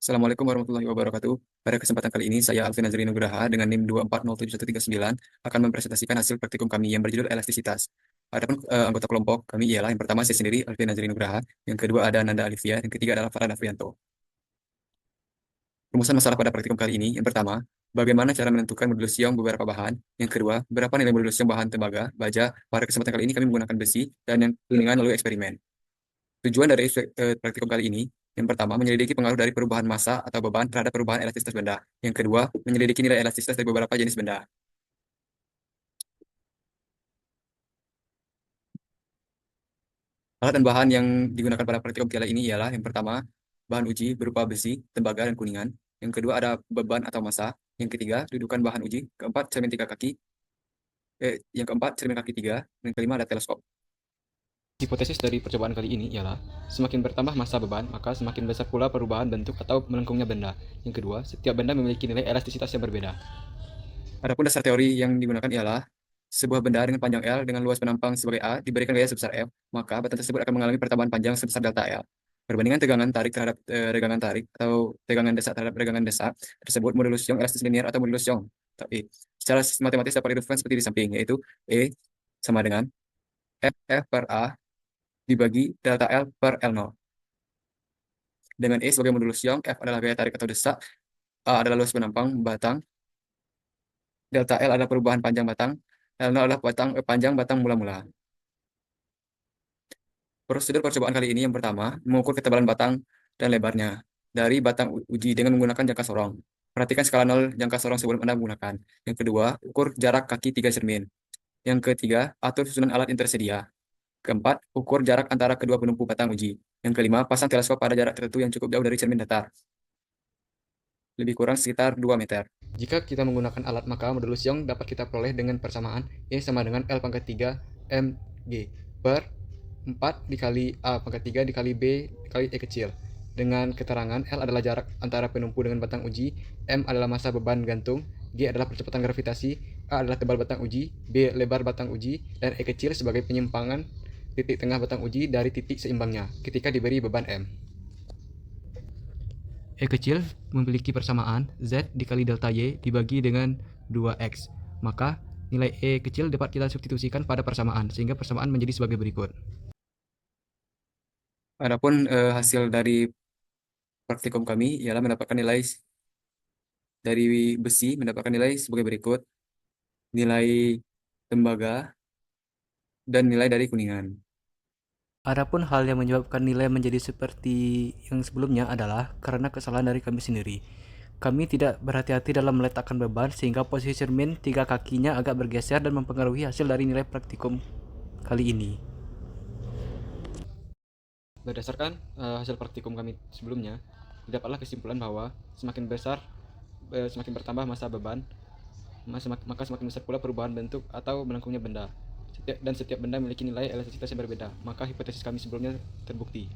Assalamualaikum warahmatullahi wabarakatuh. Pada kesempatan kali ini, saya Alvin Nazari Nugraha dengan NIM 2407139 akan mempresentasikan hasil praktikum kami yang berjudul elastisitas. Adapun anggota kelompok kami ialah yang pertama saya sendiri, Alvin Nazari Nugraha, yang kedua ada Nanda Alivia, yang ketiga adalah Farhan Afrianto. Rumusan masalah pada praktikum kali ini, yang pertama, bagaimana cara menentukan modulus Young beberapa bahan. Yang kedua, berapa nilai modulus Young bahan tembaga, baja. Pada kesempatan kali ini kami menggunakan besi dan yang dengan lalu eksperimen. Tujuan dari praktikum kali ini, yang pertama, menyelidiki pengaruh dari perubahan massa atau beban terhadap perubahan elastisitas benda. Yang kedua, menyelidiki nilai elastisitas dari beberapa jenis benda. Alat dan bahan yang digunakan pada praktikum kali ini ialah yang pertama, bahan uji berupa besi, tembaga, dan kuningan. Yang kedua ada beban atau massa. Yang ketiga, dudukan bahan uji. Keempat, cermin tiga kaki. Yang keempat, cermin kaki tiga. Yang kelima ada teleskop. Hipotesis dari percobaan kali ini ialah semakin bertambah massa beban, maka semakin besar pula perubahan bentuk atau melengkungnya benda. Yang kedua, setiap benda memiliki nilai elastisitas yang berbeda. Adapun dasar teori yang digunakan ialah sebuah benda dengan panjang L dengan luas penampang sebagai A diberikan gaya sebesar F, maka benda tersebut akan mengalami pertambahan panjang sebesar delta L. Perbandingan tegangan tarik terhadap regangan tarik atau tegangan desak terhadap regangan desak tersebut modulus Young elastis linear atau modulus Young. Tapi secara matematis dapat dirumuskan seperti di samping, yaitu E sama dengan F per A dibagi delta L per L0. Dengan E sebagai modulus Young, F adalah gaya tarik atau desak, A adalah luas penampang batang, delta L adalah perubahan panjang batang, L0 adalah panjang batang mula-mula. Prosedur percobaan kali ini yang pertama, mengukur ketebalan batang dan lebarnya dari batang uji dengan menggunakan jangka sorong. Perhatikan skala 0 jangka sorong sebelum Anda menggunakan. Yang kedua, ukur jarak kaki 3 cermin. Yang ketiga, atur susunan alat yang tersedia. Keempat, ukur jarak antara kedua penumpu batang uji. Yang kelima, pasang teleskop pada jarak tertentu yang cukup jauh dari cermin datar, lebih kurang sekitar 2 meter. Jika kita menggunakan alat, maka modulus Young dapat kita peroleh dengan persamaan E sama dengan L pangkat 3 mg per 4 dikali A pangkat 3 dikali B dikali E kecil. Dengan keterangan L adalah jarak antara penumpu dengan batang uji, M adalah massa beban gantung, G adalah percepatan gravitasi, A adalah tebal batang uji, B lebar batang uji, dan E kecil sebagai penyimpangan titik tengah batang uji dari titik seimbangnya ketika diberi beban M. E kecil memiliki persamaan Z dikali delta Y dibagi dengan 2X. Maka nilai E kecil dapat kita substitusikan pada persamaan, sehingga persamaan menjadi sebagai berikut. Adapun hasil dari praktikum kami ialah mendapatkan nilai dari besi mendapatkan nilai sebagai berikut: nilai tembaga dan nilai dari kuningan. Adapun hal yang menyebabkan nilai menjadi seperti yang sebelumnya adalah karena kesalahan dari kami sendiri. Kami tidak berhati-hati dalam meletakkan beban sehingga posisi cermin tiga kakinya agak bergeser dan mempengaruhi hasil dari nilai praktikum kali ini. Berdasarkan hasil praktikum kami sebelumnya, didapatlah kesimpulan bahwa semakin bertambah massa beban, maka semakin besar pula perubahan bentuk atau melengkungnya benda. Dan setiap benda memiliki nilai elastisitas yang berbeda. Maka hipotesis kami sebelumnya terbukti.